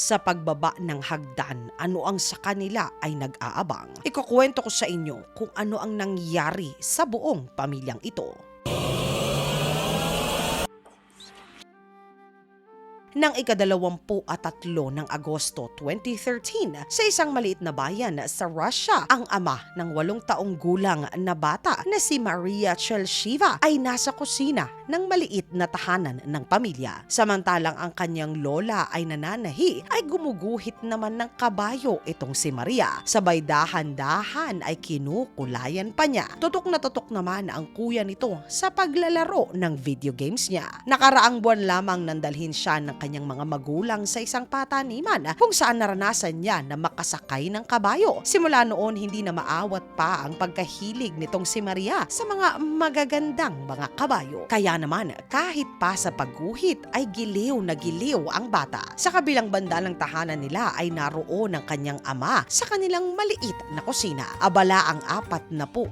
Sa pagbaba ng hagdan, ano ang sa kanila ay nag-aabang? Ikukwento ko sa inyo kung ano ang nangyari sa buong pamilyang ito. Nang ika-23 ng Agosto 2013, sa isang maliit na bayan sa Russia, ang ama ng 8 taong gulang na bata na si Maria Chelsheva ay nasa kusina ng maliit na tahanan ng pamilya. Samantalang ang kanyang lola ay nananahi, ay gumuguhit naman ng kabayo itong si Maria. Sabay dahan-dahan ay kinukulayan pa niya. Tutok na tutok naman ang kuya nito sa paglalaro ng video games niya. Nakaraang buwan lamang nandalhin siya ng kanyang mga magulang sa isang pataniman kung saan naranasan niya na makasakay ng kabayo. Simula noon, hindi na maawat pa ang pagkahilig nitong si Maria sa mga magagandang mga kabayo. Kaya naman, kahit pa sa pagguhit ay giliw na giliw ang bata. Sa kabilang banda ng tahanan nila ay naroon ang kanyang ama sa kanilang maliit na kusina. Abala ang 42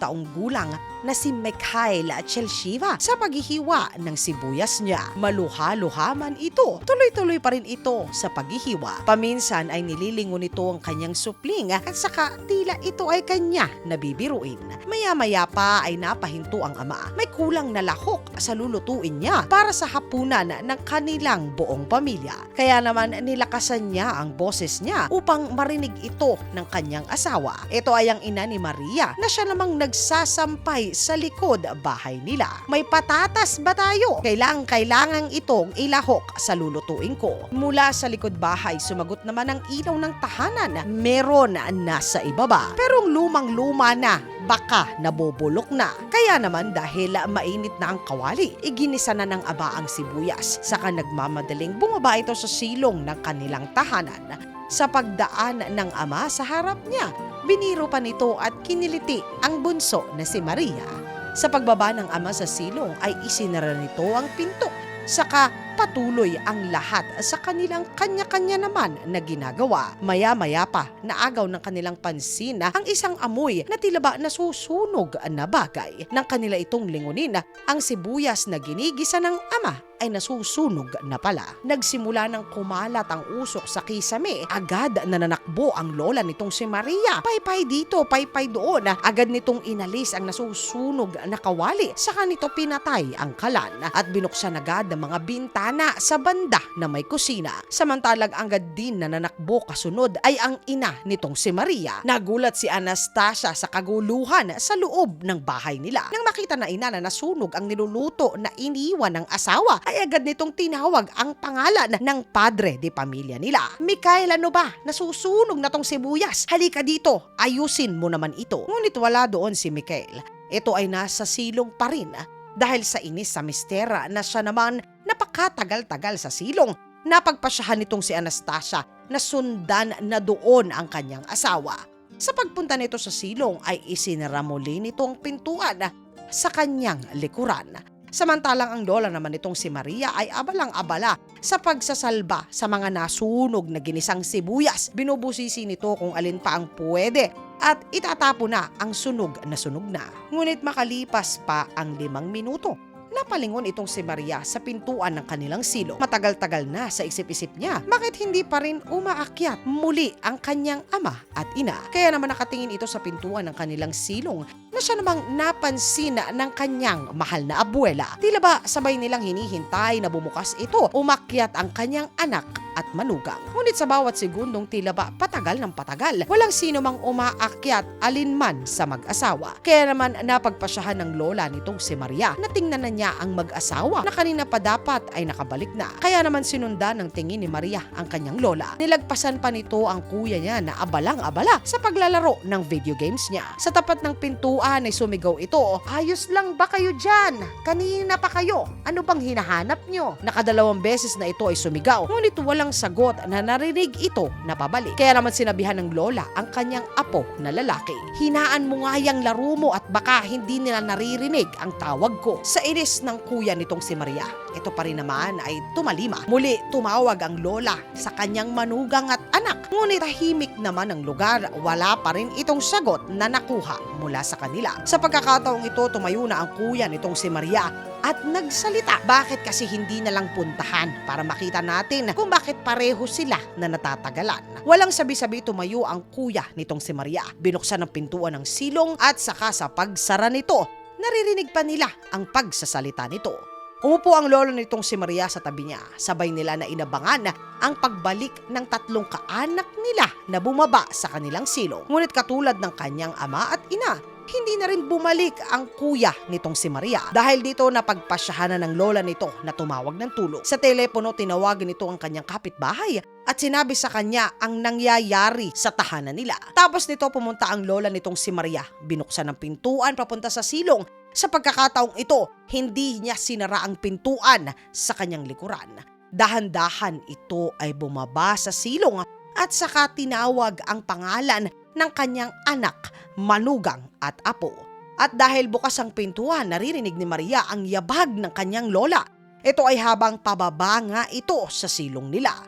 taong gulang na si Mikhail Chelsheva sa paghihiwa ng sibuyas niya. Maluha-luha man ito, tuloy-tuloy pa rin ito sa paghihiwa. Paminsan ay nililingon nito ang kanyang supling at saka tila ito ay kanya nabibiruin. Maya-maya pa ay napahinto ang ama. May kulang na lahok sa lulutuin niya para sa hapunan ng kanilang buong pamilya. Kaya naman nilakasan niya ang boses niya upang marinig ito ng kanyang asawa. Ito ay ang ina ni Maria na siya namang nagsasampay sa likod bahay nila. May patatas ba tayo? Kailangang itong ilahok sa lulutuin ko. Mula sa likod bahay, sumagot naman ang ilaw ng tahanan. Meron nasa ibaba. Pero lumang-luma na, baka nabubulok na. Kaya naman dahil mainit na ang kawali, iginisa na ng aba ang sibuyas. Saka nagmamadaling bumaba ito sa silong ng kanilang tahanan. Sa pagdaan ng ama sa harap niya, biniro pa nito at kiniliti ang bunso na si Maria. Sa pagbaba ng ama sa silong ay isinara nito ang pinto. Saka patuloy ang lahat sa kanilang kanya-kanya naman na ginagawa. Maya-maya pa, naagaw ng kanilang pansin ang isang amoy na tila ba nasusunog na bagay. Nang kanila itong lingunin, ang sibuyas na ginigisa ng ama ay nasusunog na pala. Nagsimula ng kumalat ang usok sa kisame. Agad nananakbo ang lola nitong si Maria. Paypay dito, paypay doon. Agad nitong inalis ang nasusunog na kawali. Saka nito pinatay ang kalan at binuksan agad ang mga bintana sa banda na may kusina. Samantalang agad din nananakbo kasunod ay ang ina nitong si Maria. Nagulat si Anastasia sa kaguluhan sa loob ng bahay nila. Nang makita na ina na nasunog ang niluluto na iniwan ng asawa, ay agad nitong tinawag ang pangalan ng padre de pamilya nila. Mikhail, ano ba? Nasusunog na tong sibuyas. Halika dito, ayusin mo naman ito. Ngunit wala doon si Mikhail. Ito ay nasa silong pa rin dahil sa inis sa mistera na siya naman napakatagal-tagal sa silong. Napagpasyahan nitong si Anastasia na sundan na doon ang kanyang asawa. Sa pagpunta nito sa silong ay isinara muli nito ang pintuan sa kanyang likuran. Samantalang ang lola naman nitong si Maria ay abalang-abala sa pagsasalba sa mga nasunog na ginisang sibuyas. Binubusisi nito kung alin pa ang pwede at itatapo na ang sunog na. Ngunit makalipas pa ang 5 minuto, napalingon itong si Maria sa pintuan ng kanilang silong. Matagal-tagal na sa isip-isip niya, bakit hindi pa rin umaakyat muli ang kanyang ama at ina? Kaya naman nakatingin ito sa pintuan ng kanilang silong na siya namang napansin ng kanyang mahal na abuela. Tila ba sabay nilang hinihintay na bumukas ito, umakyat ang kanyang anak at manugang. Ngunit sa bawat segundong tila ba patagal ng patagal, walang sino mang umaakyat alinman sa mag-asawa. Kaya naman napagpasyahan ng lola nitong si Maria na tingnan na niya ang mag-asawa na kanina pa dapat ay nakabalik na. Kaya naman sinundan ng tingin ni Maria ang kanyang lola. Nilagpasan pa nito ang kuya niya na abalang-abala sa paglalaro ng video games niya. Sa tapat ng pintuan ay sumigaw ito, "Ayos lang ba kayo dyan? Kanina pa kayo. Ano bang hinahanap nyo?" Nakadalawang beses na ito ay sumigaw. Ngunit walang sagot na narinig ito na pabalik. Kaya naman sinabihan ng lola ang kanyang apo na lalaki, "Hinaan mo nga yung laro mo at baka hindi nila naririnig ang tawag ko." Sa inis ng kuya nitong si Maria, ito pa rin naman ay tumalima. Muli tumawag ang lola sa kanyang manugang at anak. Ngunit tahimik naman ang lugar, wala pa rin itong sagot na nakuha mula sa kanila. Sa pagkakataong ito, tumayo na ang kuya nitong si Maria at nagsalita. Bakit kasi hindi na lang puntahan para makita natin kung bakit pareho sila na natatagalan? Walang sabi-sabi tumayo ang kuya nitong si Maria. Binuksan ang pintuan ng silong at saka sa pagsara nito, naririnig pa nila ang pagsasalita nito. Umupo ang lolo nitong si Maria sa tabi niya. Sabay nila na inabangan ang pagbalik ng 3 kaanak nila na bumaba sa kanilang silong. Ngunit katulad ng kanyang ama at ina, hindi na rin bumalik ang kuya nitong si Maria. Dahil dito napagpasyahan na ng lola nito na tumawag ng tulong. Sa telepono tinawagan nito ang kanyang kapitbahay at sinabi sa kanya ang nangyayari sa tahanan nila. Tapos nito pumunta ang lola nitong si Maria. Binuksan ang pintuan papunta sa silong. Sa pagkakataong ito, hindi niya sinara ang pintuan sa kanyang likuran. Dahan-dahan ito ay bumaba sa silong at saka tinawag ang pangalan ng kanyang anak, manugang at apo. At dahil bukas ang pintuan, naririnig ni Maria ang yabag ng kanyang lola. Ito ay habang pababa nga ito sa silong nila.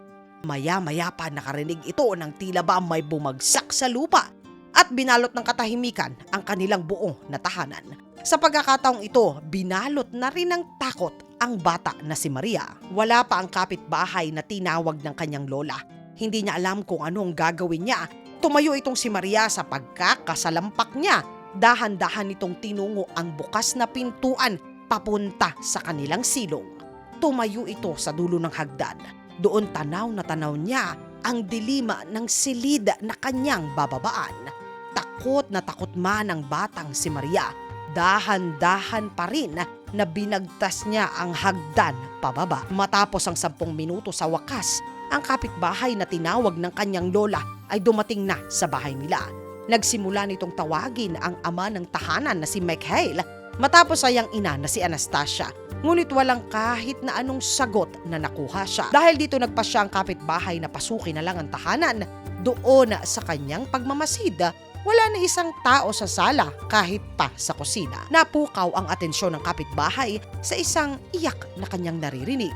Maya-maya pa nakarinig ito ng tila ba may bumagsak sa lupa at binalot ng katahimikan ang kanilang buong na tahanan. Sa pagkakataong ito, binalot na rin ng takot ang bata na si Maria. Wala pa ang kapitbahay na tinawag ng kanyang lola. Hindi niya alam kung anong gagawin niya. Tumayo itong si Maria sa pagkakasalampak niya. Dahan-dahan itong tinungo ang bukas na pintuan papunta sa kanilang silong. Tumayo ito sa dulo ng hagdan. Doon tanaw na tanaw niya ang dilima ng silid na kanyang bababaan. Takot na takot man ang batang si Maria. Dahan-dahan pa rin na binagtas niya ang hagdan pababa. Matapos ang 10 minuto sa wakas, ang kapitbahay na tinawag ng kanyang lola ay dumating na sa bahay nila. Nagsimula nitong tawagin ang ama ng tahanan na si Mikhail matapos ay ang ina na si Anastasia. Ngunit walang kahit na anong sagot na nakuha siya. Dahil dito nagpasya ang kapitbahay na pasukin na lang ang tahanan. Doon sa kanyang pagmamasid, wala na isang tao sa sala kahit pa sa kusina. Napukaw ang atensyon ng kapitbahay sa isang iyak na kanyang naririnig.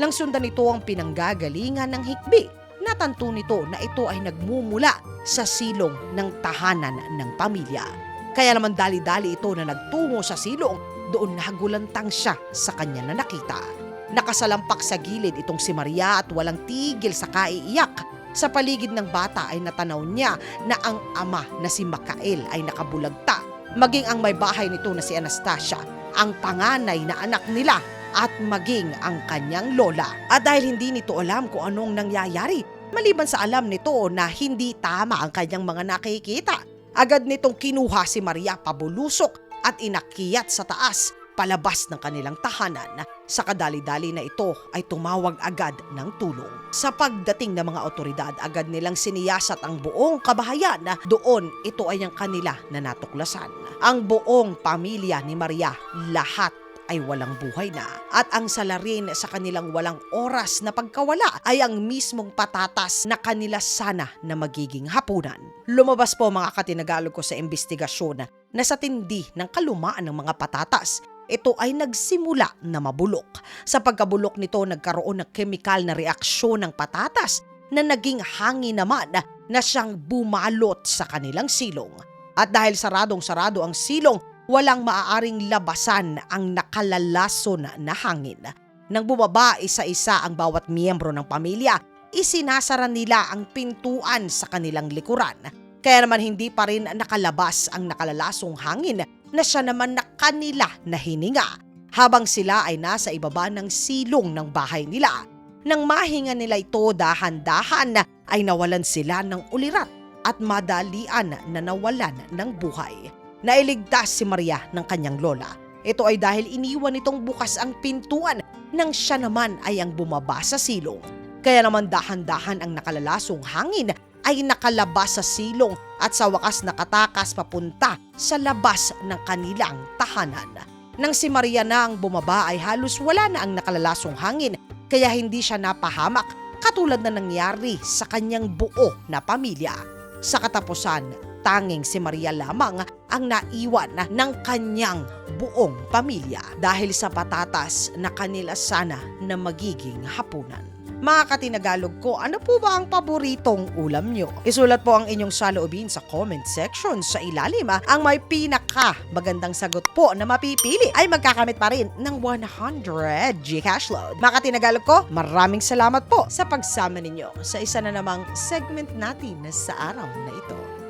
Langsundan nito ang pinanggagalingan ng hikbi. Natanto nito na ito ay nagmumula sa silong ng tahanan ng pamilya. Kaya naman dali-dali ito na nagtungo sa silong, doon nagulantang siya sa kanya na nakita. Nakasalampak sa gilid itong si Maria at walang tigil sa kaiiyak. Sa paligid ng bata ay natanaw niya na ang ama na si Mikhail ay nakabulagta. Maging ang may bahay nito na si Anastasia, ang panganay na anak nila at maging ang kanyang lola. At dahil hindi nito alam kung anong nangyayari, maliban sa alam nito na hindi tama ang kanyang mga nakikita, agad nitong kinuha si Maria pabulusok at inakyat sa taas palabas ng kanilang tahanan. Sa kadali-dali na ito ay tumawag agad ng tulong. Sa pagdating ng mga otoridad, agad nilang siniyasat ang buong kabahayan na doon ito ay ang kanila na natuklasan. Ang buong pamilya ni Maria, lahat ay walang buhay na. At ang salarin sa kanilang walang oras na pagkawala ay ang mismong patatas na kanila sana na magiging hapunan. Lumabas po mga katinagalo ko sa investigasyon na sa tindi ng kalumaan ng mga patatas, ito ay nagsimula na mabulok. Sa pagkabulok nito, nagkaroon ng chemical na reaksyon ng patatas na naging hangin naman na siyang bumalot sa kanilang silong. At dahil saradong-sarado ang silong, walang maaaring labasan ang nakalalason na hangin. Nang bumaba isa-isa ang bawat miyembro ng pamilya, isinasara nila ang pintuan sa kanilang likuran. Kaya naman hindi pa rin nakalabas ang nakalalasong hangin na siya naman na kanila na hininga habang sila ay nasa ibaba ng silong ng bahay nila. Nang mahinga nila ito dahan-dahan ay nawalan sila ng ulirat at madalian na nawalan ng buhay. Nailigtas si Maria ng kanyang lola. Ito ay dahil iniwan nitong bukas ang pintuan nang siya naman ay ang bumaba sa silong. Kaya naman dahan-dahan ang nakalalasong hangin ay nakalabas sa silong at sa wakas nakatakas papunta sa labas ng kanilang tahanan. Nang si Maria na ang bumaba ay halos wala na ang nakalalasong hangin kaya hindi siya napahamak katulad na nangyari sa kanyang buo na pamilya. Sa katapusan, tanging si Maria lamang ang naiwan ng kanyang buong pamilya dahil sa patatas na kanila sana na magiging hapunan. Mga katinagalog ko, ano po ba ang paboritong ulam nyo? Isulat po ang inyong saloobin sa comment section sa ilalim. Ang may pinaka magandang sagot po na mapipili ay magkakamit pa rin ng 100 Gcash load. Mga katinagalog ko, maraming salamat po sa pagsama ninyo sa isa na namang segment natin sa araw na ito.